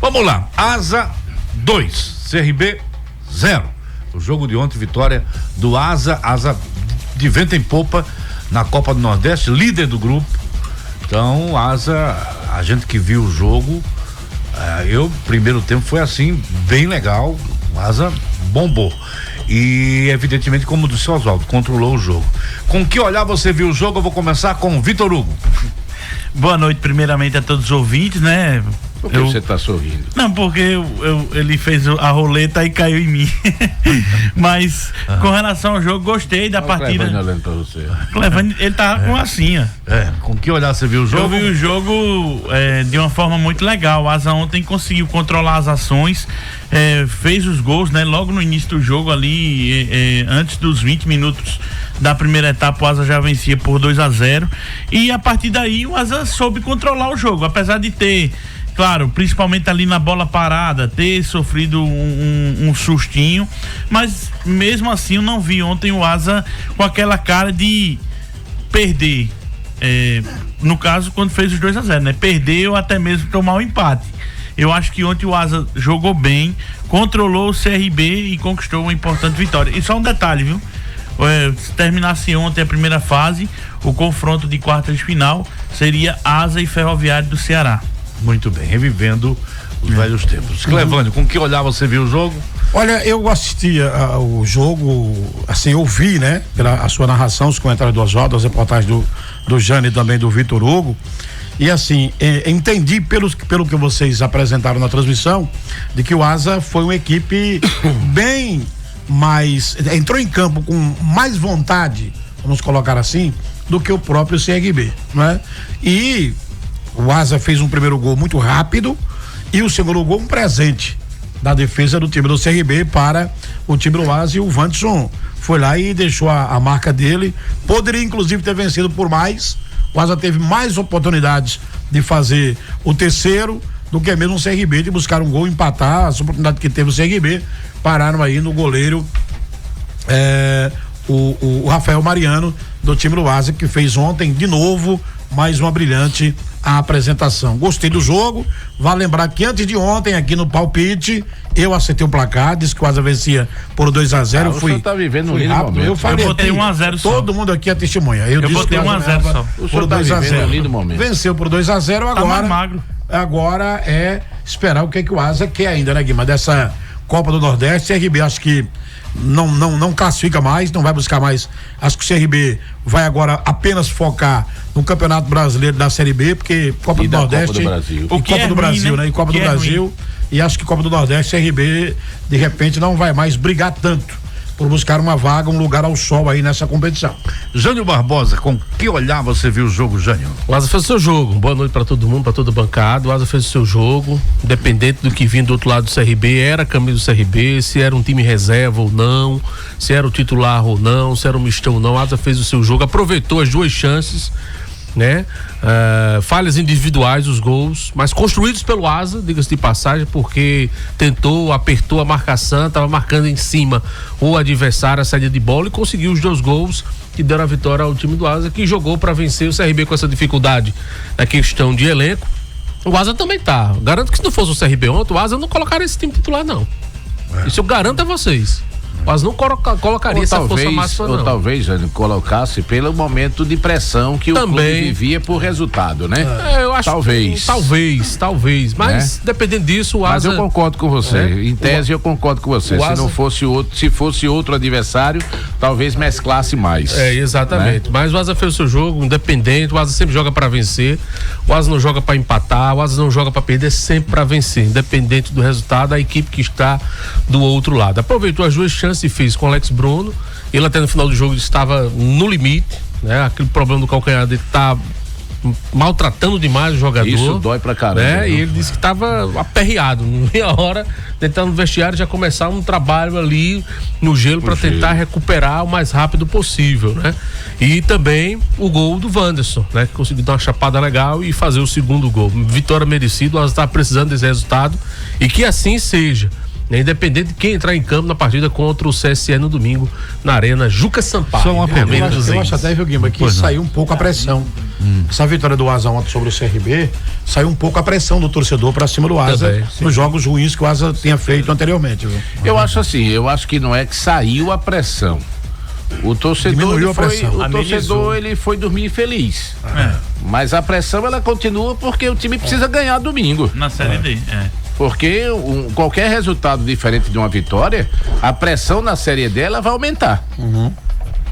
Vamos lá, Asa 2, CRB 0. O jogo de ontem, vitória do Asa de vento em popa na Copa do Nordeste, líder do grupo. Então, Asa, a gente que viu o jogo, primeiro tempo foi assim, bem legal, o Asa bombou. E evidentemente, como disse o Oswaldo, controlou o jogo. Com que olhar você viu o jogo? Eu vou começar com o Vitor Hugo. Boa noite, primeiramente, a todos os ouvintes, né? Por que você tá sorrindo? Não, porque ele fez a roleta e caiu em mim. Mas, com relação ao jogo, gostei da partida. Clevane olhando pra você. Clevane, ele tava com assim, ó. Com que olhar você viu o jogo? Eu vi o jogo de uma forma muito legal. O Asa ontem conseguiu controlar as ações, fez os gols, né? Logo no início do jogo ali, antes dos 20 minutos da primeira etapa, o Asa já vencia por 2-0. E a partir daí o Asa soube controlar o jogo, apesar de ter, claro, principalmente ali na bola parada, ter sofrido um sustinho, mas mesmo assim eu não vi ontem o Asa com aquela cara de perder, no caso quando fez os 2-0, né? Perder ou até mesmo tomar o empate. Eu acho que ontem o Asa jogou bem, controlou o CRB e conquistou uma importante vitória. E só um detalhe, viu? Se terminasse ontem a primeira fase, o confronto de quartas de final seria Asa e Ferroviário do Ceará. Muito bem, revivendo os velhos tempos. Clevane, com que olhar você viu o jogo? Olha, eu assistia o jogo, assim, ouvi, né, a sua narração, os comentários do Oswaldo, as reportagens do Jânio e também do Vitor Hugo, e assim, entendi pelo que vocês apresentaram na transmissão, de que o Asa foi uma equipe bem mais, entrou em campo com mais vontade, vamos colocar assim, do que o próprio CRB, né? E o Asa fez um primeiro gol muito rápido e o segundo gol um presente da defesa do time do CRB para o time do Asa, e o Wanderson foi lá e deixou a marca dele. Poderia inclusive ter vencido por mais. O Asa teve mais oportunidades de fazer o terceiro do que mesmo o CRB de buscar um gol, empatar. As oportunidades que teve o CRB pararam aí no goleiro o Rafael Mariano do time do Asa, que fez ontem de novo mais uma brilhante apresentação. Gostei do jogo. Vale lembrar que antes de ontem, aqui no palpite, eu acertei o placar, disse que o Asa vencia por 2-0. O senhor tá vivendo um lindo momento. Eu falei, eu botei 1-0 só. Todo mundo aqui é testemunha. Eu botei 1-0 só. O senhor tá vivendo um lindo momento. Venceu por 2-0 agora. Tá mais magro. Agora é esperar o que o Asa quer ainda, né, Guima? Dessa Copa do Nordeste. CRB acho que não classifica mais, não vai buscar mais. Acho que o CRB vai agora apenas focar no Campeonato Brasileiro da Série B, porque Copa do Nordeste Copa do Brasil. E Copa do Brasil, né? E Copa do Brasil, e acho que Copa do Nordeste, CRB de repente não vai mais brigar tanto por buscar uma vaga, um lugar ao sol aí nessa competição. Jânio Barbosa, com que olhar você viu o jogo, Jânio? O Asa fez o seu jogo. Boa noite para todo mundo, para toda a bancada. O Asa fez o seu jogo, independente do que vinha do outro lado do CRB, era a camisa do CRB, se era um time reserva ou não, se era o titular ou não, se era um mistão ou não. O Asa fez o seu jogo, aproveitou as duas chances, né? Falhas individuais, os gols, mas construídos pelo Asa, diga-se de passagem, porque tentou, apertou a marcação, estava marcando em cima o adversário, a saída de bola, e conseguiu os 2 gols que deram a vitória ao time do Asa, que jogou para vencer o CRB com essa dificuldade na questão de elenco. O Asa também tá. Garanto que se não fosse o CRB ontem, o Asa não colocaria esse time titular, não. Isso eu garanto a vocês. Mas não colocaria essa força máxima, não. Ou talvez ele colocasse pelo momento de pressão que o clube vivia por resultado, né? Eu acho talvez. Mas dependendo disso, o Asa... Mas eu concordo com você. Em tese eu concordo com você. Se fosse outro adversário, talvez mesclasse mais. Exatamente. Né? Mas o Asa fez o seu jogo, independente. O Asa sempre joga para vencer. O Asa não joga para empatar. O Asa não joga para perder, sempre para vencer. Independente do resultado, a equipe que está do outro lado. Aproveitou as 2 chances e fez com o Alex Bruno. Ele até no final do jogo estava no limite, né? Aquele problema do calcanhar dele tá maltratando demais o jogador. Isso dói pra caramba. Né? E ele disse que estava aperreado, não ia a hora de entrar no vestiário e já começar um trabalho ali no gelo para tentar recuperar o mais rápido possível, né? E também o gol do Wanderson, né? Que conseguiu dar uma chapada legal e fazer o segundo gol. Vitória merecida, nós estamos precisando desse resultado e que assim seja. Independente de quem entrar em campo na partida contra o CSE no domingo, na Arena Juca Sampaio. Só uma pergunta. Eu acho até, viu, Guima, que saiu um pouco a pressão. Essa vitória do Asa ontem sobre o CRB, saiu um pouco a pressão do torcedor pra cima do Asa Também, nos jogos ruins que o Asa tinha feito anteriormente. Viu? Eu acho assim, que não é que saiu a pressão. O torcedor, ele foi dormir feliz. Mas a pressão, ela continua porque o time precisa ganhar domingo. Na Série D, Porque qualquer resultado diferente de uma vitória, a pressão na Série D ela vai aumentar.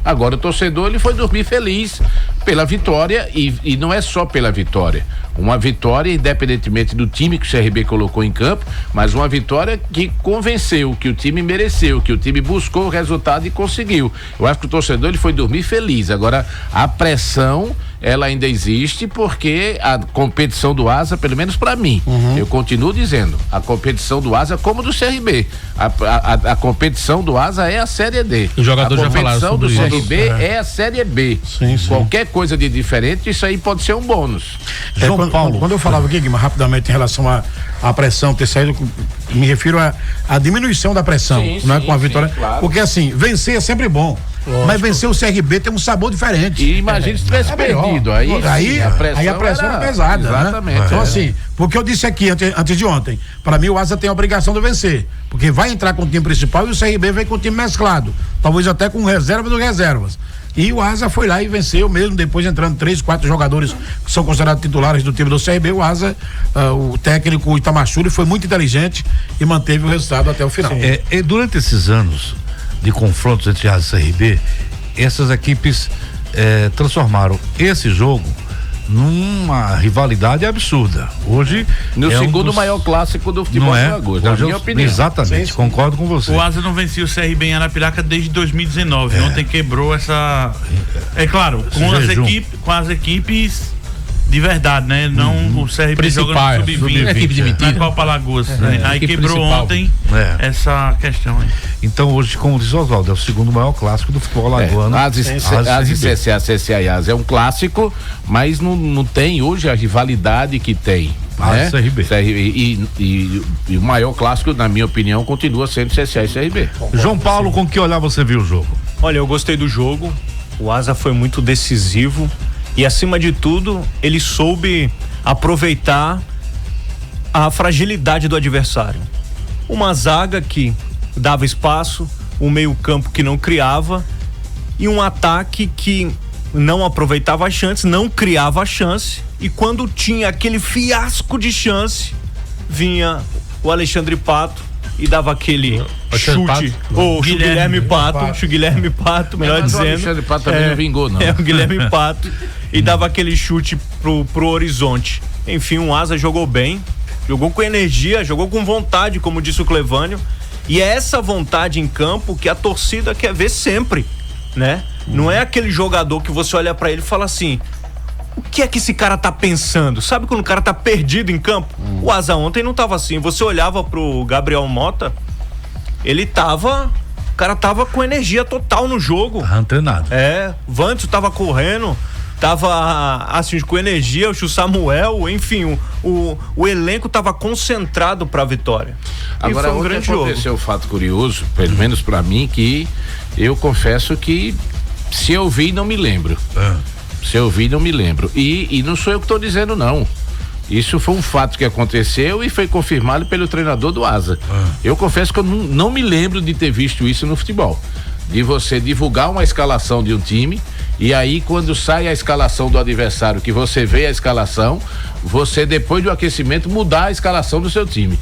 Agora o torcedor, ele foi dormir feliz pela vitória e não é só pela vitória. Uma vitória independentemente do time que o CRB colocou em campo, mas uma vitória que convenceu, que o time mereceu, que o time buscou o resultado e conseguiu. Eu acho que o torcedor, ele foi dormir feliz. Agora a pressão, ela ainda existe porque a competição do Asa, pelo menos para mim, eu continuo dizendo, a competição do Asa como do CRB, a competição do Asa é a Série D. Os jogadores já falaram sobre isso. A competição do CRB é a Série B. Sim. Qualquer coisa de diferente, isso aí pode ser um bônus. João Paulo. Quando eu falava aqui, Guima, rapidamente em relação à pressão ter saído, me refiro à diminuição da pressão, não é com a vitória, claro. porque assim, vencer é sempre bom. Lógico. Mas vencer o CRB tem um sabor diferente. E imagina se tivesse perdido. Aí a pressão era pesada. Exatamente. Né? Então, assim, porque eu disse aqui antes de ontem, para mim o Asa tem a obrigação de vencer. Porque vai entrar com o time principal e o CRB vem com o time mesclado. Talvez até com reserva dos reservas. E o Asa foi lá e venceu mesmo, depois entrando 3, 4 jogadores que são considerados titulares do time do CRB. O Asa, o técnico Itamachuri, foi muito inteligente e manteve o resultado até o final. Durante esses anos de confrontos entre Asa e CRB, essas equipes transformaram esse jogo numa rivalidade absurda. Hoje no segundo maior clássico do futebol de Alagoas, na minha opinião. Exatamente, sim. Concordo com você. O Asa não vencia o CRB em Arapiraca desde 2019. Ontem quebrou essa. É claro, com as equipes de verdade, né? Não o CRB jogando sub-20, equipe de mentira. na Copa Alagoas. Aí quebrou principal. ontem essa questão aí. Então hoje, como diz Oswaldo, é o segundo maior clássico do futebol alagoano. CSA e Asa é um clássico, mas não tem hoje a rivalidade que tem. Né? CRB. E o maior clássico, na minha opinião, continua sendo CSA e CRB. João Paulo, com que olhar você viu o jogo? Olha, eu gostei do jogo. O Asa foi muito decisivo. E acima de tudo, ele soube aproveitar a fragilidade do adversário. Uma zaga que dava espaço, um meio-campo que não criava e um ataque que não aproveitava as chances, não criava a chance, e quando tinha aquele fiasco de chance, vinha o Alexandre Pato e dava aquele chute, ou o Guilherme Pato, melhor dizendo. O Alexandre Pato também não vingou, não. O Guilherme Pato, e dava aquele chute pro horizonte. Enfim, o Asa jogou bem, jogou com energia, jogou com vontade, como disse o Clevânio, e é essa vontade em campo que a torcida quer ver sempre, né? Não é aquele jogador que você olha pra ele e fala assim: o que é que esse cara tá pensando? Sabe quando o cara tá perdido em campo? O Asa ontem não tava assim. Você olhava pro Gabriel Mota, o cara tava com energia total no jogo. Antenado. Vantos tava correndo, tava assim com energia, o Samuel, enfim, o elenco tava concentrado pra vitória. Agora, e foi um grande jogo. Aconteceu um fato curioso, pelo menos pra mim, que eu confesso que se eu vi, não me lembro. Se eu vi, não me lembro. E não sou eu que estou dizendo, não. Isso foi um fato que aconteceu e foi confirmado pelo treinador do Asa. Eu confesso que eu não me lembro de ter visto isso no futebol. De você divulgar uma escalação de um time e aí quando sai a escalação do adversário, que você vê a escalação, você depois do aquecimento mudar a escalação do seu time.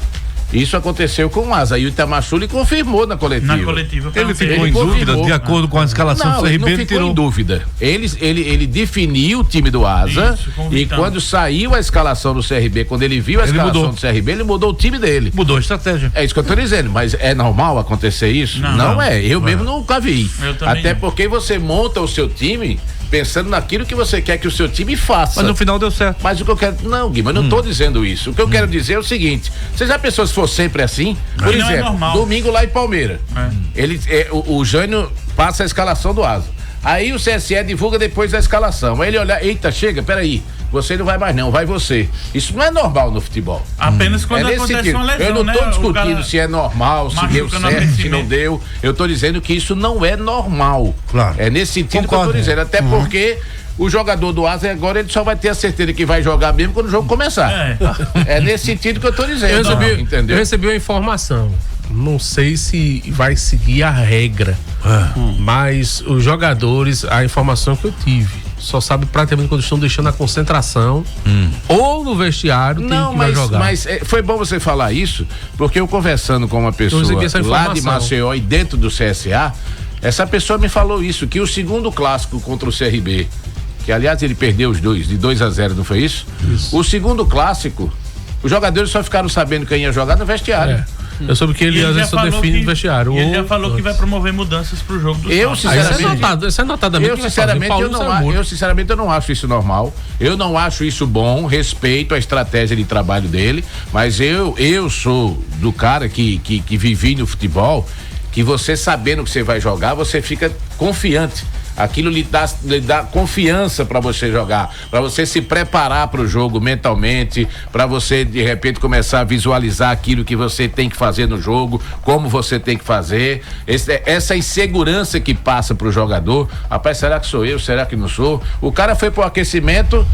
Isso aconteceu com o Asa e o Itamachuri confirmou na coletiva. Ele ficou em dúvida de acordo com a escalação do CRB. Ele não ficou em dúvida. Ele definiu o time do Asa e quando saiu a escalação do CRB, quando ele viu a escalação do CRB, ele mudou o time dele. Mudou a estratégia. É isso que eu tô dizendo, mas é normal acontecer isso? Não é. Eu mesmo nunca vi. Até porque você monta o seu time pensando naquilo que você quer que o seu time faça. Mas no final deu certo. Mas o que eu quero... Não, Gui, mas não tô dizendo isso. O que eu quero dizer é o seguinte: você já pensou se for sempre assim? Por exemplo, domingo lá em Palmeiras. O Jânio passa a escalação do Asa. Aí o CSE divulga depois da escalação. Aí ele olha, eita, chega, peraí. você não vai mais não, vai você. Isso não é normal no futebol. Apenas quando acontece sentido. uma lesão, eu não estou né? discutindo se é normal, se deu certo, se não deu. Eu estou dizendo que isso não é normal. Claro. É nesse sentido que eu estou dizendo. Até porque o jogador do Asa agora ele só vai ter a certeza que vai jogar mesmo quando o jogo começar. É nesse sentido que eu estou dizendo. Eu recebi uma informação. Não sei se vai seguir a regra, mas os jogadores, a informação que eu tive, só sabe praticamente quando estão deixando a concentração ou no vestiário tem que vai jogar. Mas foi bom você falar isso, porque eu conversando com uma pessoa lá de Maceió e dentro do CSA, essa pessoa me falou isso, que o segundo clássico contra o CRB, que aliás ele perdeu os dois, de 2-0, não foi isso? O segundo clássico, os jogadores só ficaram sabendo quem ia jogar no vestiário. Eu soube que ele às vezes só define no vestiário. Ele já falou que vai promover mudanças pro jogo do sábado. Isso é notadamente. Eu sinceramente não acho isso normal. Eu não acho isso bom. Respeito a estratégia de trabalho dele, mas eu sou do cara que vivi no futebol, que você sabendo que você vai jogar, você fica confiante. Aquilo lhe dá confiança para você jogar, para você se preparar para o jogo mentalmente, para você de repente começar a visualizar aquilo que você tem que fazer no jogo, como você tem que fazer. Essa insegurança que passa para o jogador. Rapaz, será que sou eu? Será que não sou? O cara foi pro aquecimento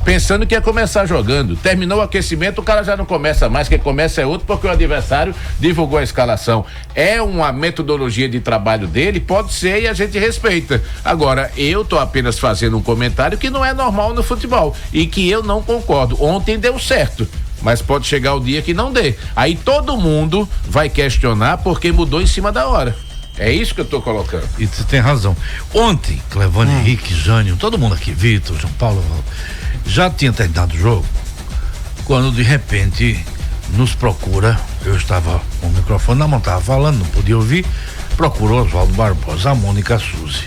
pensando que ia começar jogando. Terminou o aquecimento, o cara já não começa mais, quem começa é outro, porque o adversário divulgou a escalação. É uma metodologia de trabalho dele, pode ser, e a gente respeita. Agora, eu tô apenas fazendo um comentário que não é normal no futebol e que eu não concordo. Ontem deu certo, mas pode chegar o dia que não dê. Aí todo mundo vai questionar porque mudou em cima da hora. É isso que eu tô colocando. E você tem razão. Ontem, Clevane, Henrique, Jânio, todo mundo aqui, Vitor, João Paulo, já tinha terminado o jogo, quando de repente nos procura, eu estava com o microfone na mão, estava falando, não podia ouvir, procurou Oswaldo Barbosa, a Mônica Suzy.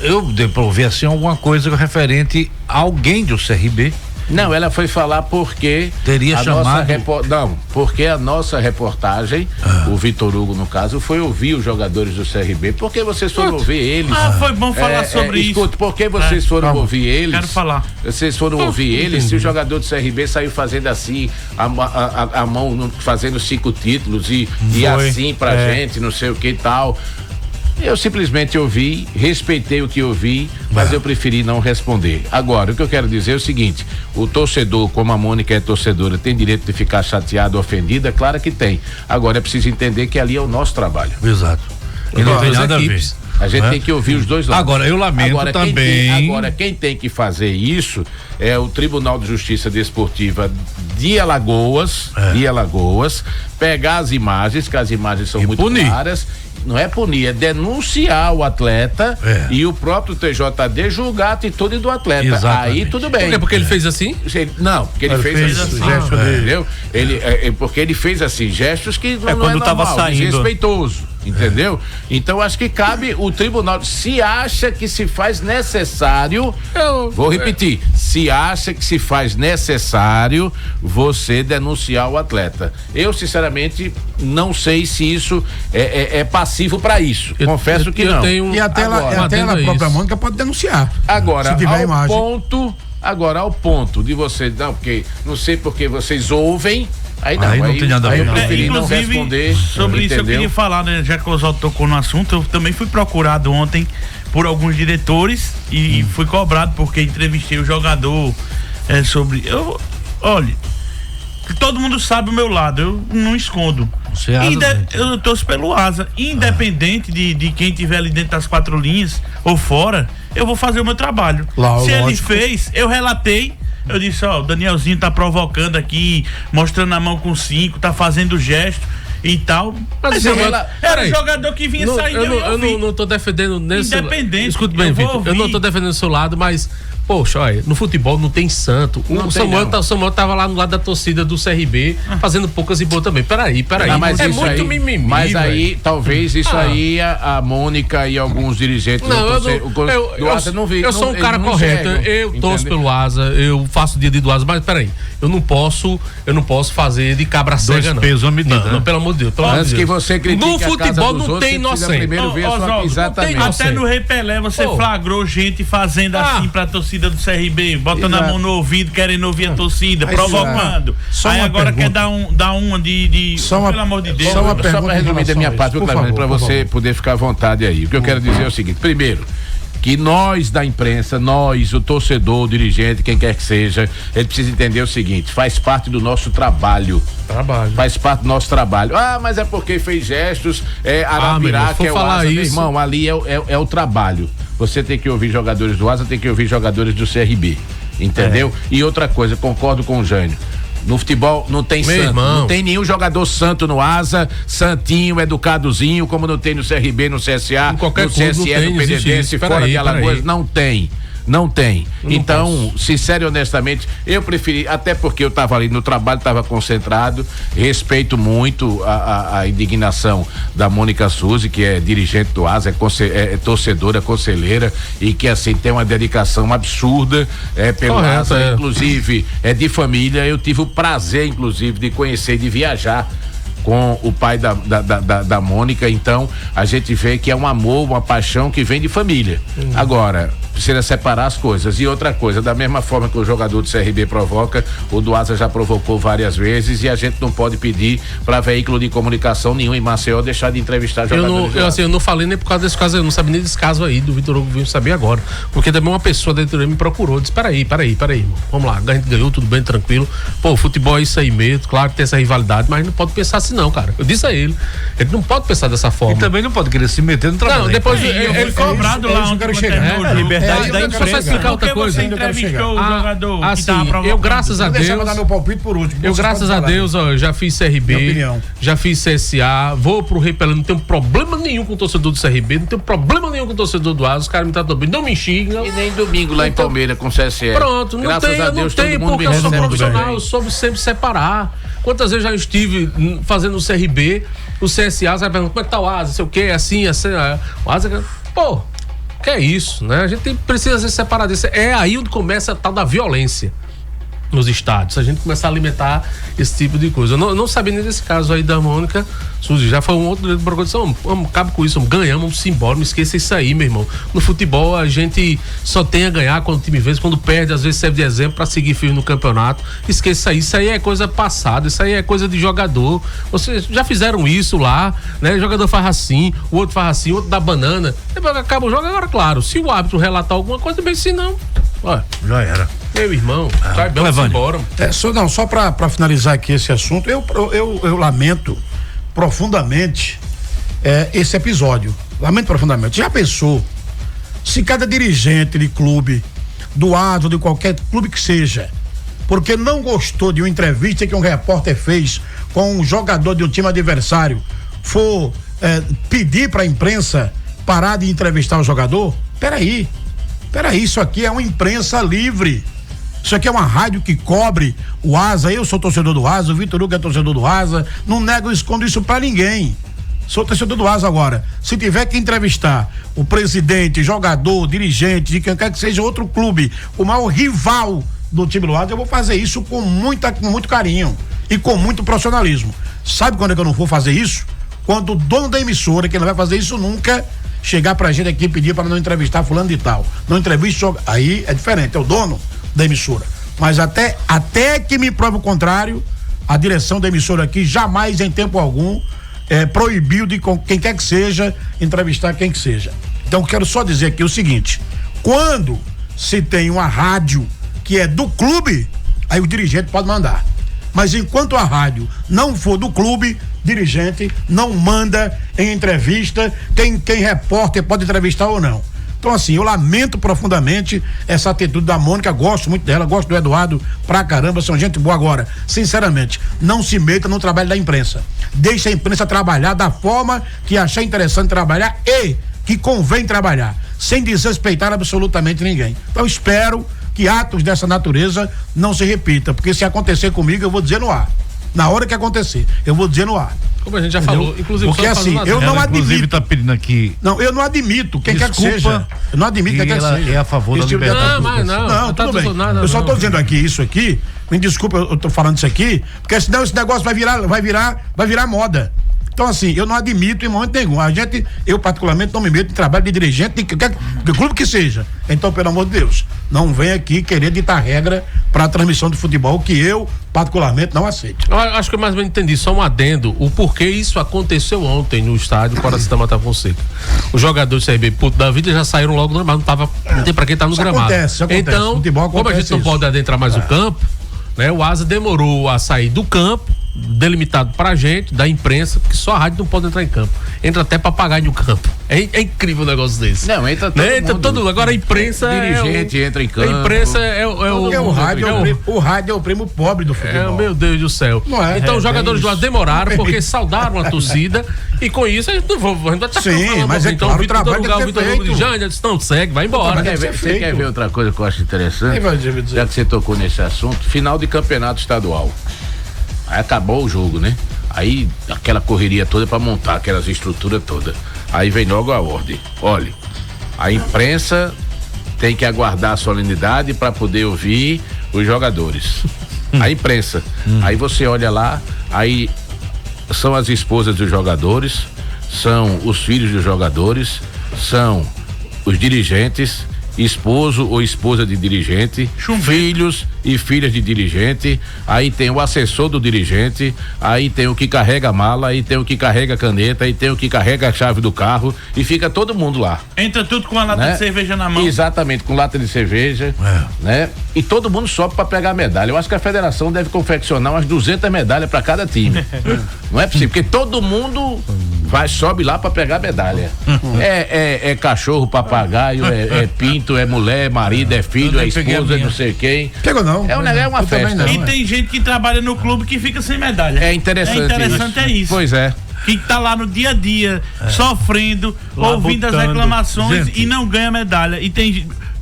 Eu dei pra ouvir assim alguma coisa referente a alguém do CRB. Não, ela foi falar porque teria chamado. Porque a nossa reportagem, o Vitor Hugo no caso, foi ouvir os jogadores do CRB. Por que vocês foram ouvir eles? Foi bom falar sobre isso. Escuta, por que vocês foram ouvir eles? Quero falar. Vocês foram ouvir eles, se o jogador do CRB saiu fazendo assim, a mão fazendo 5 títulos e assim pra gente, não sei o que e tal. Eu simplesmente ouvi, respeitei o que ouvi, mas eu preferi não responder. Agora, o que eu quero dizer é o seguinte: o torcedor, como a Mônica é torcedora, tem direito de ficar chateado, ofendida? Claro que tem. Agora é preciso entender que ali é o nosso trabalho. Exato. E não tem nada a ver. A gente tem que ouvir os dois lados. Agora, eu lamento também. Quem tem que fazer isso é o Tribunal de Justiça Desportiva de Alagoas, pegar as imagens, que as imagens são muito claras. Não é punir, é denunciar o atleta e o próprio TJD julgar a atitude do atleta. Exatamente. Aí tudo bem. Por quê? Porque ele fez assim? Não, porque ele fez assim. Entendeu? Porque ele fez assim, gestos que não quando é normal, tava saindo. desrespeitoso. Entendeu? Então acho que cabe o tribunal, se acha que se faz necessário, vou repetir, se acha que se faz necessário você denunciar o atleta. Eu sinceramente não sei se isso é passivo para isso. Confesso que não. E até a própria Mônica pode denunciar. Agora, se tiver imagem. Ao ponto de você, não sei porque vocês ouvem. Aí não tem nada a ver. Eu preferi não responder. Sobre isso eu queria falar, né? Já que o Oswaldo tocou no assunto, eu também fui procurado ontem por alguns diretores e fui cobrado porque entrevistei o jogador sobre. Olha, todo mundo sabe o meu lado, eu não escondo. Eu torço pelo Asa, independente de quem tiver ali dentro das 4 linhas ou fora, eu vou fazer o meu trabalho. Se ele fez, eu relatei. Eu disse, o Danielzinho tá provocando aqui, mostrando a mão com 5, tá fazendo gesto e tal. Mas era o jogador que vinha saindo. Eu não tô defendendo nesse. Independente. Escute bem, Vitor. Eu não tô defendendo o seu lado, mas poxa, olha, no futebol não tem santo. O Samuel tava lá no lado da torcida do CRB, fazendo poucas e boas também. Peraí. Mas é muito aí, mimimi. Mas aí, talvez isso aí, a Mônica e alguns dirigentes do Asa não viram. Eu sou um cara correto. Eu torço pelo Asa, eu faço dia do Asa, mas peraí. Eu não posso fazer de cabra cega, não. Pesos, medida, não, pelo amor de Deus. Antes que você critique no futebol não tem inocente. Primeiro ver exatamente. Até no Rei Pelé você flagrou gente fazendo assim pra torcida torcida do CRB, botando Exato. a mão no ouvido, querendo ouvir a torcida, Mas provocando. só Aí uma agora pergunta. quer dar uma de pelo amor de Deus. só uma Só pergunta para em resumir da relação minha a parte, isso. Por Clemente, para favor, por você favor. poder ficar à vontade aí. O que eu quero dizer é o seguinte: primeiro, que nós da imprensa, nós, o torcedor, o dirigente, quem quer que seja, ele precisa entender o seguinte: faz parte do nosso trabalho. Faz parte do nosso trabalho. Ah, mas é porque fez gestos, Arapiraca, meu irmão, é o falar Asa. Meu isso. irmão, ali é o trabalho. Você tem que ouvir jogadores do Asa, tem que ouvir jogadores do CRB. Entendeu? E outra coisa, concordo com o Jânio. No futebol não tem Meu santo, irmão. não tem nenhum jogador santo no Asa, santinho, educadozinho, como não tem no CRB, no CSA, Em qualquer no clube CSE, não tem, no não existe PDD, isso. se Pera fora aí, de pera Alagoas, aí. não tem. Então, sincero e honestamente, eu preferi, até porque eu estava ali no trabalho, estava concentrado, respeito muito a indignação da Mônica Suzy, que é dirigente do Asa, é torcedora, conselheira, e que assim tem uma dedicação absurda pelo Correto, Asa, inclusive é de família. Eu tive o prazer, inclusive, de conhecer, de viajar com o pai da Mônica. Então a gente vê que é um amor, uma paixão que vem de família. Agora precisa separar as coisas. E outra coisa, da mesma forma que o jogador do CRB provoca, o do Asa já provocou várias vezes, e a gente não pode pedir para veículo de comunicação nenhum em Maceió deixar de entrevistar jogadores. Eu não falei nem por causa desse caso, eu não sabia nem desse caso aí do Vitor Hugo, vim saber agora, porque também uma pessoa da diretoria me procurou, disse: peraí, irmão, vamos lá, a gente ganhou, tudo bem, tranquilo, pô, futebol é isso aí mesmo, claro que tem essa rivalidade, mas não pode pensar assim não, cara. Eu disse a ele não pode pensar dessa forma. E também não pode querer se meter no trabalho. Não, depois Ele cobrado lá onde quero quando chegar. terminou o jogo. Liberdade da Só imprensa. explicar outra Porque coisa. você entrevistou o jogador que assim, tava provocando. eu graças a Deixa eu Deus, dar meu palpite por último. eu Você graças pode a falar. Deus, ó, já fiz Minha CRB, opinião. já fiz CSA, vou pro Repelé, não tenho problema nenhum com o torcedor do CRB, não tenho problema nenhum com o torcedor do Asa, os caras me tratam bem, não me xingam. E nem domingo lá em Palmeiras com o CSE. Pronto, não Graças tem, a eu não Deus, todo tenho, mundo porque me eu sou recebe profissional, bem. eu soube sempre separar. Quantas vezes já estive fazendo o CRB, o CSA, você vai perguntar: como é que tá o Asa, sei o quê, assim, o Asa, pô, que é isso, né? A gente precisa ser separado disso. É aí onde começa a tal da violência nos estádios, a gente começar a alimentar esse tipo de coisa. Eu não sabia nem desse caso aí da Mônica Suzy, já foi um outro programa, vamos, acaba com isso, ganhamos, vamos embora, não esqueça isso aí, meu irmão. No futebol a gente só tem a ganhar quando o time vence, quando perde, às vezes serve de exemplo pra seguir firme no campeonato. Esqueça isso aí é coisa passada, isso aí é coisa de jogador. Vocês já fizeram isso lá, né? O jogador faz assim, o outro faz assim, o outro dá banana, depois acaba o jogo. Agora, claro, se o árbitro relatar alguma coisa, bem, se não, olha, Já era. meu irmão, vai bem, vamos embora. Só para finalizar aqui esse assunto, eu lamento profundamente esse episódio. Lamento profundamente. Já pensou se cada dirigente de clube, do Asa ou de qualquer clube que seja, porque não gostou de uma entrevista que um repórter fez com um jogador de um time adversário, for pedir para a imprensa parar de entrevistar o jogador? Peraí, isso aqui é uma imprensa livre. Isso aqui é uma rádio que cobre o Asa. Eu sou torcedor do Asa, o Vitor Hugo é torcedor do Asa. Não nego, escondo isso pra ninguém. Sou torcedor do Asa agora. Se tiver que entrevistar o presidente, jogador, dirigente, de quem quer que seja outro clube, o maior rival do time do Asa, eu vou fazer isso com muito carinho e com muito profissionalismo. Sabe quando é que eu não vou fazer isso? Quando o dono da emissora, que não vai fazer isso nunca, chegar pra gente aqui e pedir para não entrevistar fulano de tal. Não entreviste, aí é diferente, é o dono da emissora. Mas até que me prove o contrário, a direção da emissora aqui jamais, em tempo algum, proibiu de quem quer que seja entrevistar quem que seja. Então quero só dizer aqui o seguinte: quando se tem uma rádio que é do clube, aí o dirigente pode mandar. Mas enquanto a rádio não for do clube, dirigente não manda em entrevista. Quem repórter pode entrevistar ou não. Então, assim, eu lamento profundamente essa atitude da Mônica, gosto muito dela, gosto do Eduardo pra caramba, são gente boa. Agora, sinceramente, não se meta no trabalho da imprensa. Deixa a imprensa trabalhar da forma que achar interessante trabalhar e que convém trabalhar, sem desrespeitar absolutamente ninguém. Então, espero que atos dessa natureza não se repitam, porque se acontecer comigo, eu vou dizer no ar. Na hora que acontecer, eu vou dizer no ar. Como a gente já Entendeu? falou, inclusive, porque assim, eu não Inclusive admito. tá pedindo aqui. Não, eu não admito, quem quer que Desculpa, seja. Eu não admito quem quer que ela seja. é a favor da Esse tipo de liberdade atitude. de expressão. Não, tudo bem. Eu só tô dizendo aqui isso aqui. Me desculpa, eu tô falando isso aqui, porque senão esse negócio vai virar moda. Então, assim, eu não admito em momento nenhum. Eu particularmente não me meto em trabalho de dirigente de qualquer clube que seja. Então, pelo amor de Deus, não vem aqui querer ditar regra para a transmissão de futebol que eu particularmente não aceito. Eu acho que eu mais ou menos entendi, só um adendo, o porquê isso aconteceu ontem no estádio Coração da Mata Fonseca. Os jogadores do CRB puto da vida já saíram logo normal, não tem pra quem tá no gramado. Acontece. Então, futebol como a gente não pode adentrar mais o campo, né? O Asa demorou a sair do campo, delimitado pra gente, da imprensa, porque só a rádio não pode entrar em campo. Entra até papagaio no campo. É incrível um negócio desse. Não, entra todo mundo. Agora a imprensa dirigente entra em campo. A imprensa o rádio é o primo pobre do futebol. Meu Deus do céu. Então os jogadores do Asa demoraram porque saudaram a torcida e com isso a gente vai estar falando. Mas então claro, o Vitor Hugo de Jânio disse, não, segue, vai embora. Você quer ver outra coisa que eu acho interessante? Já que você tocou nesse assunto, final de campeonato estadual. Aí acabou o jogo, né? Aí aquela correria toda pra montar aquelas estruturas todas. Aí vem logo a ordem. Olha, a imprensa tem que aguardar a solenidade para poder ouvir os jogadores. A imprensa. Aí você olha lá, aí são as esposas dos jogadores, são os filhos dos jogadores, são os dirigentes, esposo ou esposa de dirigente, filhos e filhas de dirigente, aí tem o assessor do dirigente, aí tem o que carrega a mala, aí tem o que carrega a caneta, aí tem o que carrega a chave do carro e fica todo mundo lá. Entra tudo com a lata de cerveja na mão. Exatamente, com lata de cerveja, né? E todo mundo sobe para pegar a medalha. Eu acho que a federação deve confeccionar umas 200 medalhas para cada time. Não é possível, porque todo mundo sobe lá para pegar a medalha. É cachorro, papagaio, é pinto, é mulher, é marido, é filho, é esposa, não sei quem. Pegou não. É uma festa. Não, e tem gente que trabalha no clube que fica sem medalha. É interessante isso. Pois é. Que tá lá no dia a dia, sofrendo, lá ouvindo as reclamações e não ganha medalha.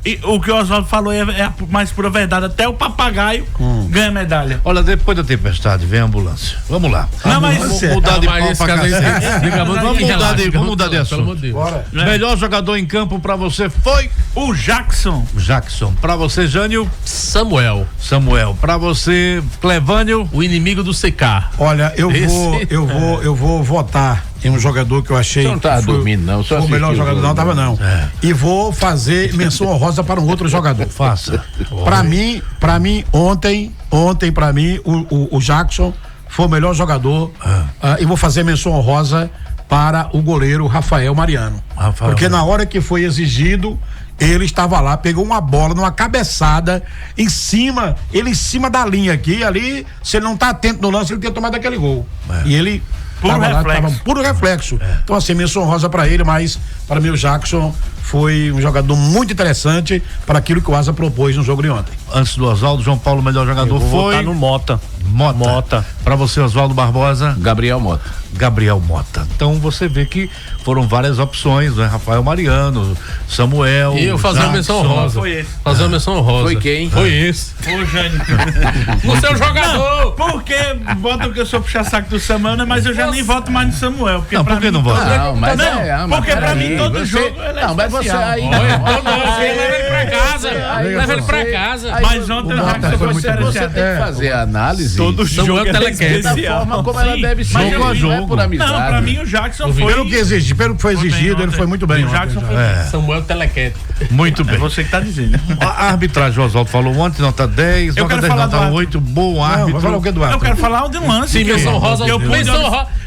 E o que o Oswaldo falou é a mais pura verdade. Até o papagaio ganha medalha. Olha, depois da tempestade vem a ambulância. Vamos lá. Vamos mudar de pau pra cacete. Vamos mudar de assunto. Melhor jogador em campo pra você foi o Jackson. Pra você, Jânio? Samuel. Pra você, Clevânio? O inimigo do CK. Olha, eu vou votar em um jogador que eu achei. Você não tava dormindo, não. Foi o melhor jogador, não tava não. E vou fazer menção honrosa para um outro jogador. Faça. Pra mim, ontem, pra mim, o Jackson foi o melhor jogador. E vou fazer menção honrosa para o goleiro Rafael Mariano. Porque na hora que foi exigido, ele estava lá, pegou uma bola numa cabeçada em cima da linha aqui, ali, se ele não tá atento no lance, ele tinha tomado aquele gol. E ele puro reflexo. Então, assim, menção honrosa pra ele, mas para mim o Jackson foi um jogador muito interessante para aquilo que o Asa propôs no jogo de ontem. Antes do Oswaldo, João Paulo, melhor jogador foi? Tá no Mota. Pra você, Oswaldo Barbosa? Gabriel Mota. Então você vê que foram várias opções, né? Rafael Mariano, Samuel. E eu fazer uma menção honrosa. Foi esse. Fazer uma menção honrosa. Foi quem? Foi esse. Ô, Jânio. Você é o jogador. Porque bota que eu sou puxar saco do Samuel, né? Mas eu já nem voto mais no Samuel. Porque não, por que não vota? Não, mas porque pra mim todo jogo não, mas você aí leva ele pra casa. Mas ontem o Jackson foi você tem que fazer a análise. Todo jogo é especial. Da forma como ela deve ser. Jogo a jogo. Não é por amizade. Não, pra mim o Jackson foi. Pelo que foi exigido, ele foi muito bem. O Jackson foi Samuel Telequete. Muito bem. É você que tá dizendo. A arbitragem, o Oswaldo falou ontem, nota 10, eu nota 10, nota 8, bom árbitro. Eu quero falar de um lance. Sim, menção honrosa.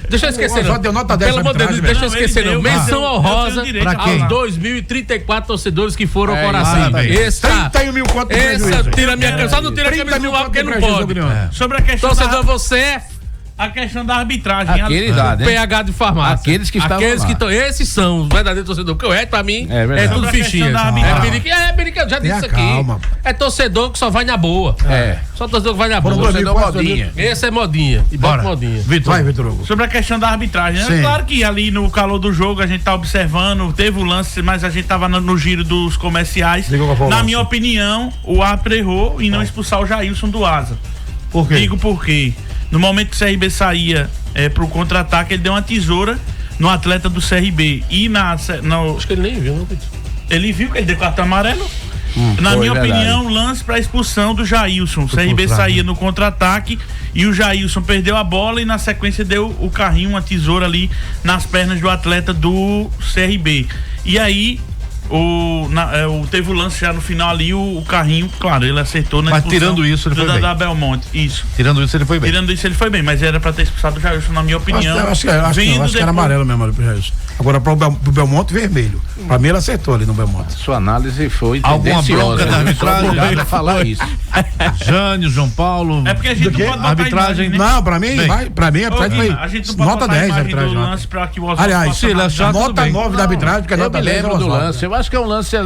Deixa eu esquecer. Só deu nota 10. Pelo amor de Deus, deixa eu esquecer. Não. Menção honrosa pra quem? aos 2.034 torcedores que foram ao Coração. 31 mil conto tira minha camisa. Só não tira a camisa do ar porque não pode. Sobre a questão Torcedor, você é a questão da arbitragem. PH de farmácia. Aqueles que estavam lá. Esses são os verdadeiros torcedores. Porque o resto, pra mim, é tudo fichinha. É periquito, eu já disse isso aqui. Calma. É torcedor que só vai na boa. Só torcedor que vai na boa. Torcedor modinha. Esse é modinha. E bora modinha. Vai, Vitor Hugo. Sobre a questão da arbitragem, né? Claro que ali no calor do jogo a gente tá observando, teve o lance, mas a gente tava no giro dos comerciais. Na minha opinião, o árbitro errou em não expulsar o Jailson do Asa. Por quê? Digo por quê. No momento que o CRB saía pro contra-ataque, ele deu uma tesoura no atleta do CRB. E acho que ele nem viu, não. Ele viu que ele deu cartão amarelo. Na minha verdade. opinião, lance para expulsão do Jailson. O CRB saía no contra-ataque e o Jailson perdeu a bola e na sequência deu o carrinho, uma tesoura ali nas pernas do atleta do CRB. E aí teve o lance já no final ali, o carrinho, claro, ele acertou na Mas tirando isso, ele foi bem. Da Belmonte, isso. Tirando isso, ele foi bem. Tirando isso, ele foi bem, mas era pra ter expulsado o Jailson, na minha opinião. Acho que era amarelo mesmo. Agora pro Belmonte, vermelho. Pra mim, ele acertou ali no Belmonte. Sua análise foi Alguma bronca da arbitragem? Obrigado a falar isso. Jânio, João Paulo. É porque a gente não pode botar arbitragem, imagem, né? Não, pra mim, a arbitragem foi a gente não pode nota botar 10 a imagem arbitragem. do lance pra que o Oswaldo Aliás, possa se ele analisar. achar nota 9 da arbitragem, porque Eu nota me 10 lembro do lance. Eu acho que é um lance.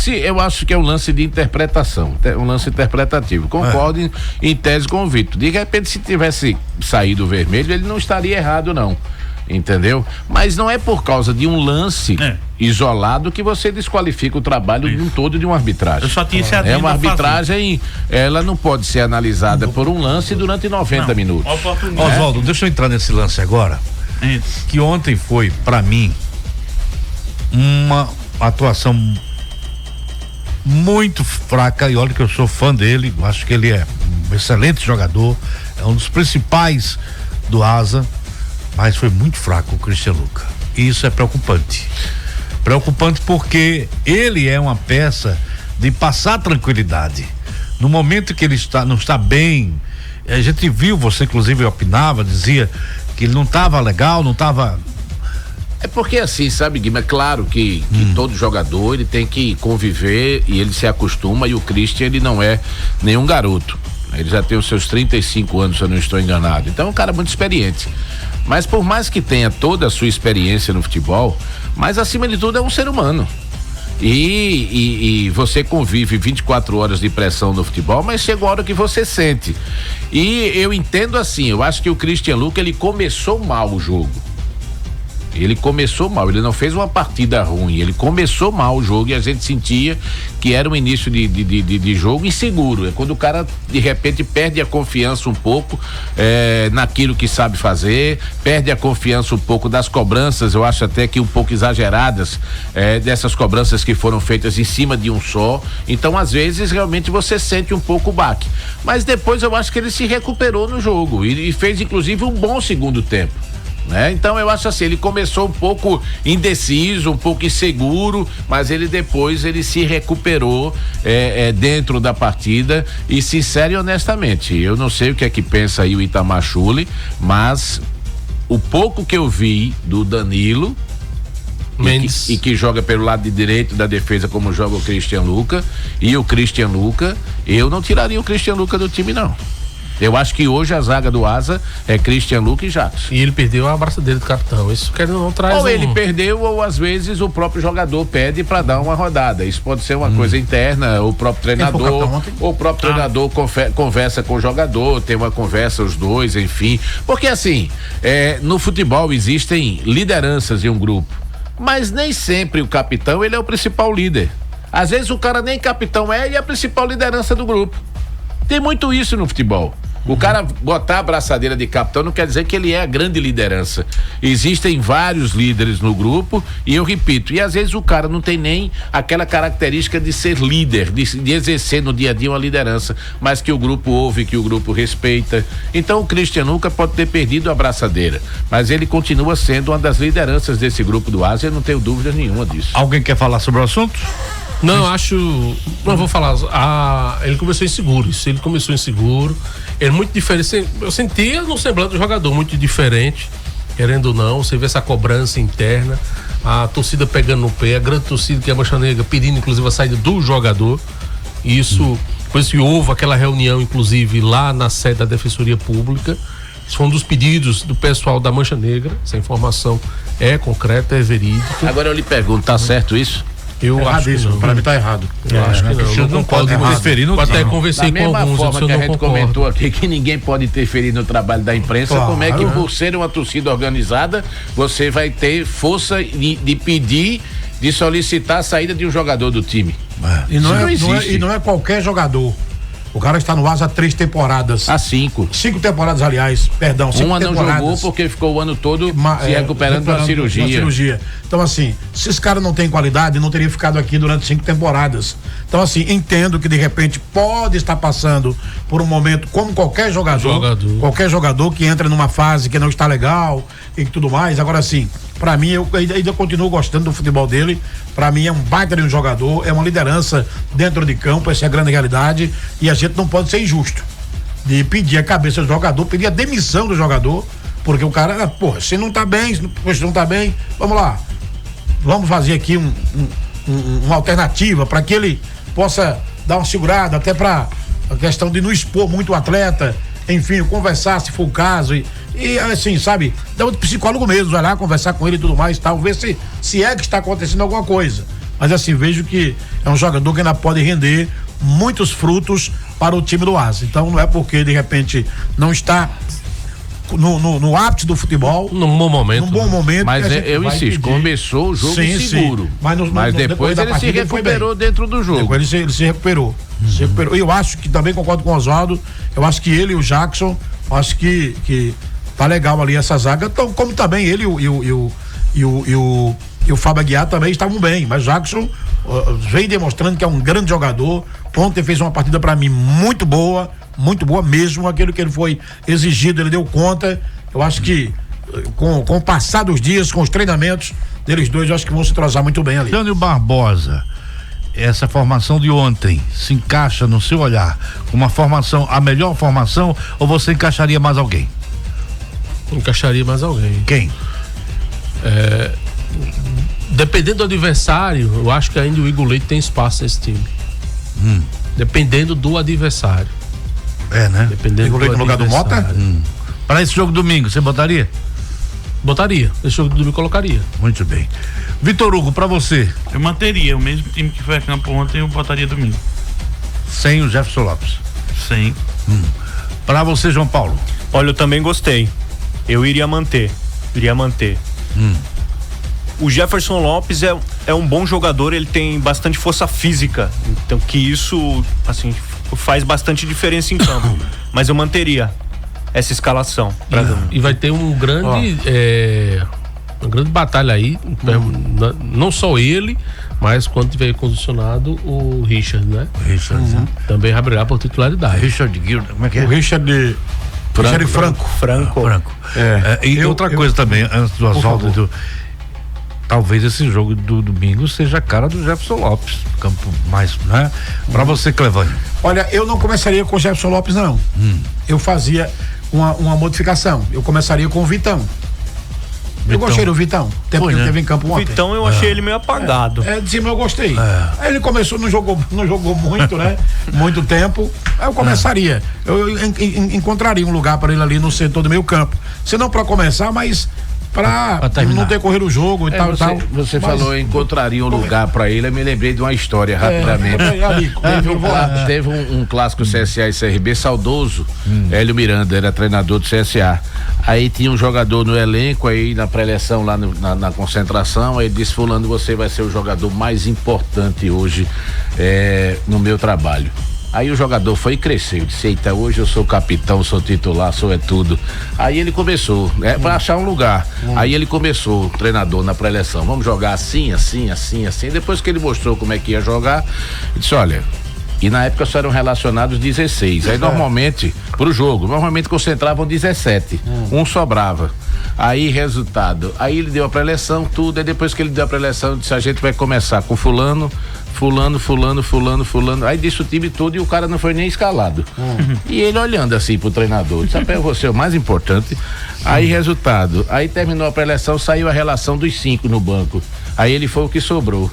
Eu acho que é um lance de interpretação. Um lance interpretativo. Concordo em tese com o Vitor. De repente, se tivesse saído vermelho, ele não estaria errado, não. Entendeu? Mas não é por causa de um lance isolado que você desqualifica o trabalho de um todo de uma arbitragem. Eu só tinha esse É uma arbitragem, ela não pode ser analisada por um lance durante 90 minutos. Oswaldo, deixa eu entrar nesse lance agora. Que ontem foi, pra mim, uma atuação muito fraca, e olha que eu sou fã dele, acho que ele é um excelente jogador, é um dos principais do Asa, mas foi muito fraco o Christian Luca. E isso é preocupante. Preocupante porque ele é uma peça de passar tranquilidade. No momento que ele não está bem, a gente viu, você inclusive opinava, dizia que ele não estava legal, não estava. É porque assim, sabe, Guima, é claro que todo jogador ele tem que conviver e ele se acostuma, e o Christian ele não é nenhum garoto. Ele já tem os seus 35 anos, se eu não estou enganado. Então é um cara muito experiente. Mas por mais que tenha toda a sua experiência no futebol, mas acima de tudo é um ser humano. E você convive 24 horas de pressão no futebol, mas chega a hora que você sente. E eu entendo assim, eu acho que o Christian Luca, ele começou mal o jogo. Ele começou mal, ele não fez uma partida ruim, ele começou mal o jogo e a gente sentia que era um início de jogo inseguro. É quando o cara de repente perde a confiança um pouco naquilo que sabe fazer, perde a confiança um pouco das cobranças, eu acho até que um pouco exageradas, dessas cobranças que foram feitas em cima de um só. Então às vezes realmente você sente um pouco o baque, mas depois eu acho que ele se recuperou no jogo e fez inclusive um bom segundo tempo. Então eu acho assim, ele começou um pouco indeciso, um pouco inseguro, mas depois ele se recuperou dentro da partida. E sincero e honestamente, eu não sei o que é que pensa aí o Itamar Schulli, mas o pouco que eu vi do Danilo Mendes e que joga pelo lado de direito da defesa como joga o Christian Luca, e o Christian Luca, eu não tiraria o Christian Luca do time, não. Eu acho que hoje a zaga do Asa é Christian Luca e Jackson. E ele perdeu a abraçadeira do capitão. Isso querendo não traz. Ou ele perdeu, ou às vezes o próprio jogador pede para dar uma rodada. Isso pode ser uma coisa interna, o próprio treinador. Ou o próprio treinador conversa com o jogador, tem uma conversa, os dois, enfim. Porque assim, no futebol existem lideranças em um grupo. Mas nem sempre o capitão ele é o principal líder. Às vezes o cara nem capitão e é a principal liderança do grupo. Tem muito isso no futebol. O cara botar a braçadeira de capitão não quer dizer que ele é a grande liderança. Existem vários líderes no grupo e eu repito, e às vezes o cara não tem nem aquela característica de ser líder, de exercer no dia a dia uma liderança, mas que o grupo ouve, que o grupo respeita. Então o Christian Luca pode ter perdido a braçadeira, mas ele continua sendo uma das lideranças desse grupo do Ásia, eu não tenho dúvida nenhuma disso. Alguém quer falar sobre o assunto? Não, não vou falar. Ele começou inseguro. Ele começou inseguro. É muito diferente. Eu sentia no semblante do jogador muito diferente, querendo ou não. Você vê essa cobrança interna, a torcida pegando no pé, a grande torcida que é a Mancha Negra pedindo inclusive a saída do jogador. Isso, depois que houve aquela reunião, inclusive lá na sede da Defensoria Pública. Isso foi um dos pedidos do pessoal da Mancha Negra. Essa informação é concreta, é verídica. Agora eu lhe pergunto, tá certo isso? Eu acho que não. Para mim tá errado. Eu acho que não. Não pode interferir no até conversei com alguns. Da mesma forma que a gente comentou aqui que ninguém pode interferir no trabalho da imprensa, como é que por ser uma torcida organizada você vai ter força de pedir, de solicitar a saída de um jogador do time? E não é qualquer jogador. O cara está no Asa há 3 temporadas. Há 5. 5 temporadas, aliás. Perdão, 5 temporadas. Uma não jogou porque ficou o ano todo se recuperando da cirurgia. Então Então, assim, se esse cara não tem qualidade, não teria ficado aqui durante 5 temporadas. Então, assim, entendo que de repente pode estar passando por um momento como qualquer jogador que entra numa fase que não está legal e tudo mais. Agora, assim, pra mim, eu ainda continuo gostando do futebol dele. Pra mim é um baita de um jogador, é uma liderança dentro de campo, essa é a grande realidade, e a gente não pode ser injusto de pedir a cabeça do jogador, pedir a demissão do jogador, porque o cara, se não tá bem, se não tá bem, vamos lá, vamos fazer aqui uma alternativa para que ele possa dar uma segurada, até para a questão de não expor muito o atleta, enfim, conversar se for o caso e assim, sabe, dá outro psicólogo mesmo, vai lá conversar com ele e tudo mais, tal, ver se é que está acontecendo alguma coisa. Mas assim, vejo que é um jogador que ainda pode render muitos frutos para o time do Asa. Então não é porque de repente não está no ápice do futebol, num bom momento. Mas eu insisto, começou o jogo seguro. Mas depois ele se recuperou dentro do jogo. Depois ele se recuperou. Eu acho que também concordo com o Oswaldo. Eu acho que ele e o Jackson, acho que tá legal ali essa zaga. Então, como também ele e o Fábio Aguiar também estavam bem. Mas o Jackson vem demonstrando que é um grande jogador. Ontem fez uma partida para mim muito boa mesmo, aquilo que ele foi exigido, ele deu conta. Eu acho que com o passar dos dias, com os treinamentos deles dois, eu acho que vão se entrosar muito bem ali. Daniel Barbosa, essa formação de ontem se encaixa no seu olhar com uma formação, a melhor formação, ou você encaixaria mais alguém? Encaixaria mais alguém. Quem? Dependendo do adversário, eu acho que ainda o Igor Leite tem espaço nesse time. Dependendo do adversário. Né? Dependendo Igor Leite no lugar do Mota? Para esse jogo domingo, você botaria? Botaria. Esse jogo domingo colocaria. Muito bem. Vitor Hugo, pra você? Eu manteria o mesmo time que foi a campo ontem, eu botaria domingo. Sem o Jefferson Lopes? Sem. Pra você, João Paulo? Olha, eu também gostei. Eu iria manter. O Jefferson Lopes é um bom jogador, ele tem bastante força física, então que isso, assim, faz bastante diferença em campo. Mas eu manteria essa escalação. E vai ter uma grande batalha aí, não só ele, mas quando tiver condicionado o Richard, né? Também vai brigar por titularidade. Richard Guilherme, como é que é? O Richard Franco. E outra coisa também, antes do Oswaldo, talvez esse jogo do domingo seja a cara do Jefferson Lopes, campo mais, né? Pra você, Clevânio. Olha, eu não começaria com o Jefferson Lopes, não. Eu fazia uma modificação. Eu começaria com o Vitão. Eu gostei do Vitão. Tempo que ele teve em campo ontem. Vitão eu achei ele meio apagado. De cima eu gostei. Aí ele começou, não jogou muito, né? Muito tempo. Aí eu começaria. Eu encontraria um lugar para ele ali no setor do meio campo. Se não para começar, mas para não decorrer o jogo e tal. Você falou, encontraria um lugar para ele, eu me lembrei de uma história rapidamente. Teve um clássico CSA e CRB saudoso, Hélio Miranda era treinador do CSA. Aí tinha um jogador no elenco, aí na pré-eleção lá na concentração, aí ele disse: fulano, você vai ser o jogador mais importante hoje no meu trabalho. Aí o jogador foi e cresceu, disse: eita, hoje eu sou capitão, sou titular, sou tudo. Aí ele começou, pra achar um lugar. Aí ele começou, o treinador na pré-eleção, vamos jogar assim. Depois que ele mostrou como é que ia jogar, ele disse: olha, e na época só eram relacionados 16. Aí normalmente, pro jogo, concentravam 17. Um sobrava. Aí, resultado, aí ele deu a pré-eleção, tudo, aí depois que ele deu a pré-eleção, disse: a gente vai começar com fulano. Aí disse o time todo e o cara não foi nem escalado. E ele olhando assim pro treinador, disse: você é o mais importante. Aí, resultado, aí terminou a pré-eleção, saiu a relação dos 5 no banco. Aí ele foi o que sobrou.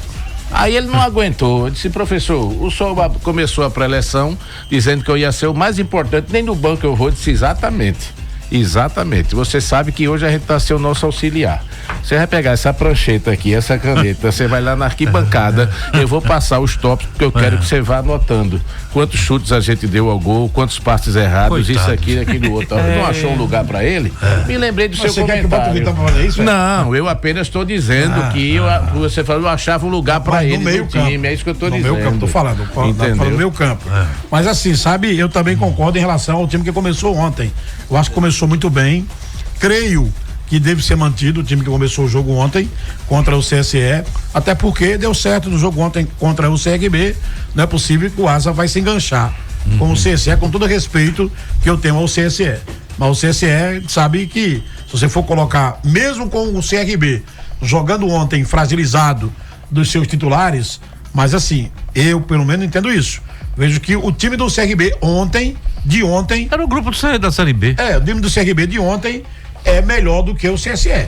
Aí ele não aguentou, disse: professor, o senhor começou a pré-eleção dizendo que eu ia ser o mais importante, nem no banco eu vou. Disse: exatamente, você sabe que hoje a gente tá sendo o nosso auxiliar. Você vai pegar essa prancheta aqui, essa caneta, você vai lá na arquibancada, eu vou passar os tops, porque eu quero que você vá anotando quantos chutes a gente deu ao gol, quantos passes errados, isso aqui, aquilo outro. Não achou um lugar pra ele? Me lembrei do seu comentário. Não, eu apenas estou dizendo que você falou, eu achava um lugar pra ele no meio time, é isso que eu tô dizendo. No meu campo, tô falando no meu campo. Mas assim, sabe, eu também concordo em relação ao time que começou ontem. Eu acho que começou muito bem. Creio que deve ser mantido, o time que começou o jogo ontem contra o CSE, até porque deu certo no jogo ontem contra o CRB, não é possível que o Asa vai se enganchar com o CSE, com todo o respeito que eu tenho ao CSE. Mas o CSE sabe que se você for colocar, mesmo com o CRB jogando ontem fragilizado dos seus titulares, mas assim, eu pelo menos entendo isso. Vejo que o time do CRB de ontem. Era o grupo da Série B. O time do CRB de ontem é melhor do que o CSE.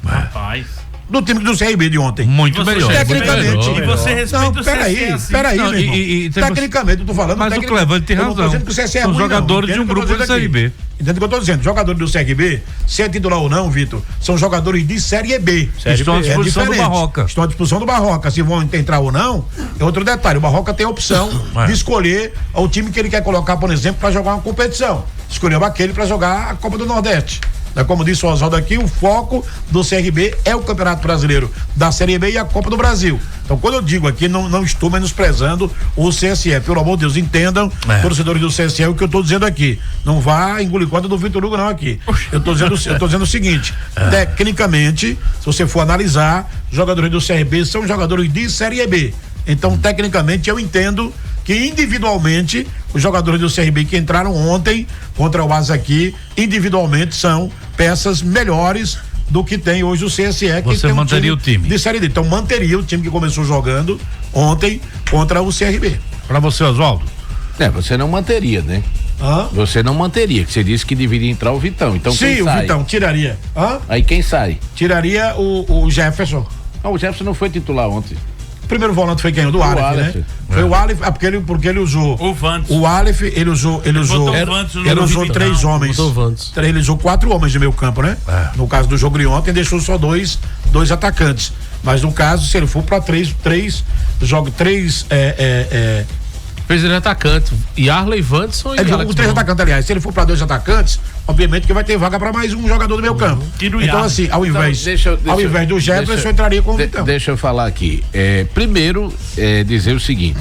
Rapaz. Do time do CRB de ontem. Muito melhor. Tecnicamente. E você respeita o CSE. Peraí, Não, meu irmão. Tecnicamente, eu tô falando. Mas o Clevante tem razão. São jogadores de um grupo do CRB. Entende o que eu tô dizendo? Jogadores do CRB, se é titular ou não, Vitor, são jogadores de Série B. Estão à disposição do Barroca. Estão à disposição do Barroca. Se vão entrar ou não, é outro detalhe. O Barroca tem a opção de escolher o time que ele quer colocar, por exemplo, para jogar uma competição. Escolheu aquele para jogar a Copa do Nordeste. Como disse o Oswaldo aqui, o foco do CRB é o Campeonato Brasileiro da Série B e a Copa do Brasil. Então, quando eu digo aqui, não estou menosprezando o CSE. Pelo amor de Deus, entendam, torcedores do CSE, o que eu estou dizendo aqui. Não vá engolir conta do Vitor Hugo, não, aqui. Eu tô dizendo o seguinte: tecnicamente, se você for analisar, os jogadores do CRB são jogadores de Série B. Então, tecnicamente, eu entendo que individualmente os jogadores do CRB que entraram ontem contra o Asa aqui, individualmente são peças melhores do que tem hoje o CSE. Você tem manteria o time de Série D. Então manteria o time que começou jogando ontem contra o CRB. Pra você, Oswaldo? Você não manteria, né? Você não manteria, que você disse que deveria entrar o Vitão. Então sim, quem sai? O Vitão tiraria. Aí quem sai? Tiraria o Jefferson. Não, o Jefferson não foi titular ontem. Primeiro volante foi quem? O do Aleph, né? Foi o Aleph, porque ele usou. O Vantes. O Aleph, ele usou 3 homens. Ele usou 4 homens de meio campo, né? No caso do jogo de ontem, deixou só dois atacantes. Mas no caso, se ele for pra 3 fez ele atacante. E Arley Vanderson ele jogou com 3 atacantes, aliás. Se ele for pra 2 atacantes, obviamente que vai ter vaga pra mais um jogador do meio campo. Então, assim, ao invés do Jefferson, entraria com o Vitão. Deixa eu falar aqui. Primeiro, dizer o seguinte: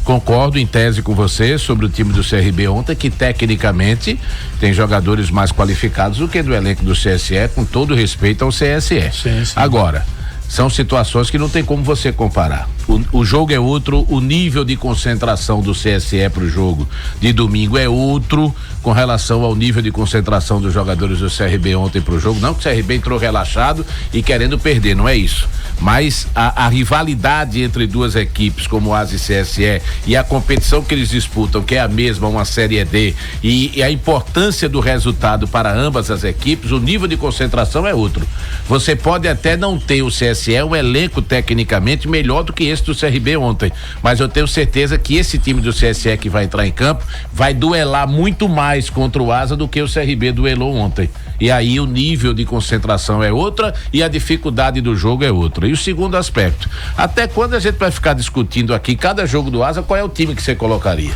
concordo em tese com você sobre o time do CRB ontem, que tecnicamente tem jogadores mais qualificados do que do elenco do CSE, com todo respeito ao CSE. Sim. Agora, são situações que não tem como você comparar. O jogo é outro, o nível de concentração do CSE pro jogo de domingo é outro com relação ao nível de concentração dos jogadores do CRB ontem pro jogo. Não que o CRB entrou relaxado e querendo perder, não é isso. Mas a rivalidade entre duas equipes como o Asa e CSE e a competição que eles disputam, que é a mesma, uma Série D, e a importância do resultado para ambas as equipes, o nível de concentração é outro. Você pode até não ter o CSE, um elenco tecnicamente melhor do que esse do CRB ontem, mas eu tenho certeza que esse time do CSE que vai entrar em campo vai duelar muito mais contra o Asa do que o CRB duelou ontem. E aí o nível de concentração é outra e a dificuldade do jogo é outra. E o segundo aspecto, até quando a gente vai ficar discutindo aqui cada jogo do Asa, qual é o time que você colocaria?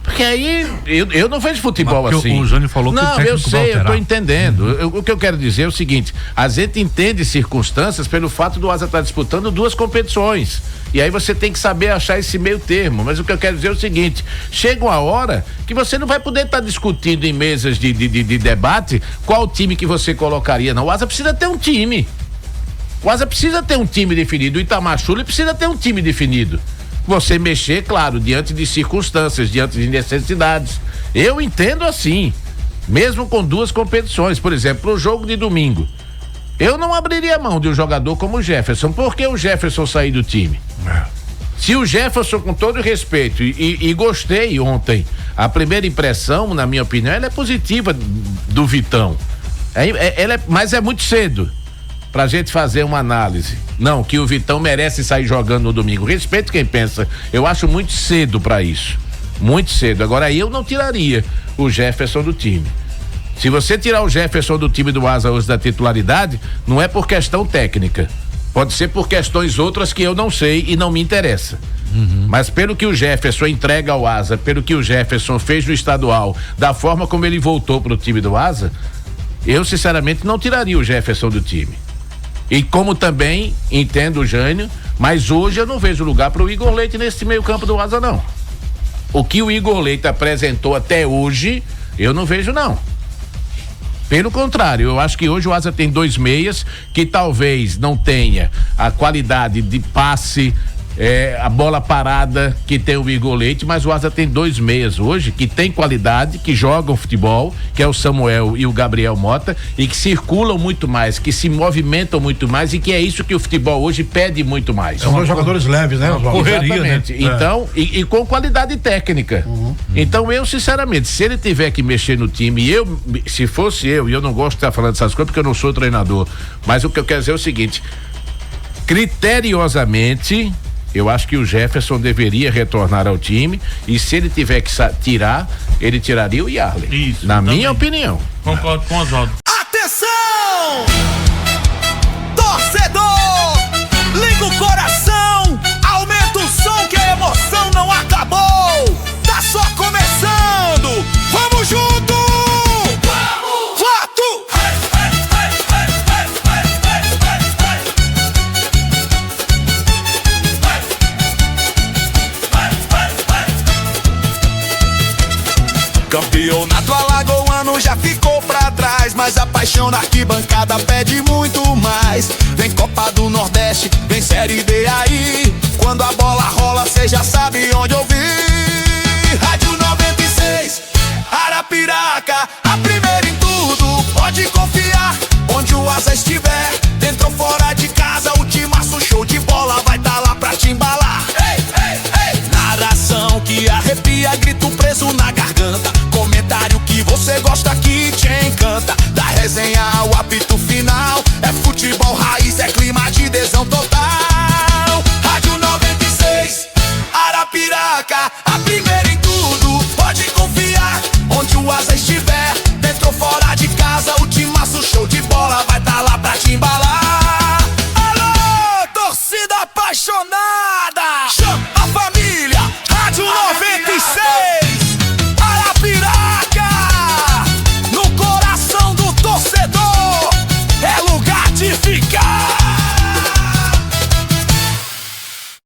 Porque aí eu não vejo futebol assim. O Jânio falou que não, o técnico eu sei, eu tô entendendo. O que eu quero dizer é o seguinte: a gente entende circunstâncias pelo fato do Asa estar disputando 2 competições. E aí você tem que saber achar esse meio termo. Mas o que eu quero dizer é o seguinte: chega uma hora que você não vai poder estar discutindo em mesas de debate qual time que você colocaria. Não, o Asa precisa ter um time. O Asa precisa ter um time definido. O Itamachule precisa ter um time definido. Você mexer, claro, diante de circunstâncias, diante de necessidades. Eu entendo assim, mesmo com 2 competições. Por exemplo, o jogo de domingo, eu não abriria mão de um jogador como o Jefferson. Por que o Jefferson sair do time? Se o Jefferson, com todo respeito, e gostei ontem, a primeira impressão, na minha opinião, ela é positiva do Vitão. Mas é muito cedo pra gente fazer uma análise. Não, que o Vitão merece sair jogando no domingo. Respeito quem pensa. Eu acho muito cedo pra isso. Muito cedo. Agora eu não tiraria o Jefferson do time. Se você tirar o Jefferson do time do Asa hoje da titularidade, não é por questão técnica. Pode ser por questões outras que eu não sei e não me interessa. Mas pelo que o Jefferson entrega ao Asa, pelo que o Jefferson fez no estadual, da forma como ele voltou pro time do Asa, eu sinceramente não tiraria o Jefferson do time. E como também entendo o Jânio, mas hoje eu não vejo lugar para o Igor Leite nesse meio campo do Asa, não. O que o Igor Leite apresentou até hoje, eu não vejo, não. Pelo contrário, eu acho que hoje o Asa tem 2 meias que talvez não tenha a qualidade de passe, a bola parada que tem o Igor Leite, mas o Asa tem 2 meias hoje que tem qualidade, que jogam futebol, que é o Samuel e o Gabriel Mota, e que circulam muito mais, que se movimentam muito mais, e que é isso que o futebol hoje pede muito mais. São dois jogadores leves, né? Correria, exatamente, né? Então, e com qualidade técnica. Então eu, sinceramente, se ele tiver que mexer no time, se fosse eu, e eu não gosto de estar falando essas coisas porque eu não sou treinador, mas o que eu quero dizer é o seguinte: criteriosamente, eu acho que o Jefferson deveria retornar ao time, e se ele tiver que tirar, ele tiraria o Yarley. Isso, na também. minha opinião. Concordo com o Oswaldo. Atenção! Torcedor! Liga o coração! Aumenta o som que a emoção não acabou! Tá só começando! Vamos junto! Vamos! Voto! Campeonato alagoano já ficou pra trás, mas a paixão na arquibancada pede muito mais. Vem Copa do Nordeste, vem Série D aí. Quando a bola rola, cê já sabe onde ouvir. Rádio 96, Arapiraca, a primeira em tudo. Pode confiar, onde o Asa estiver.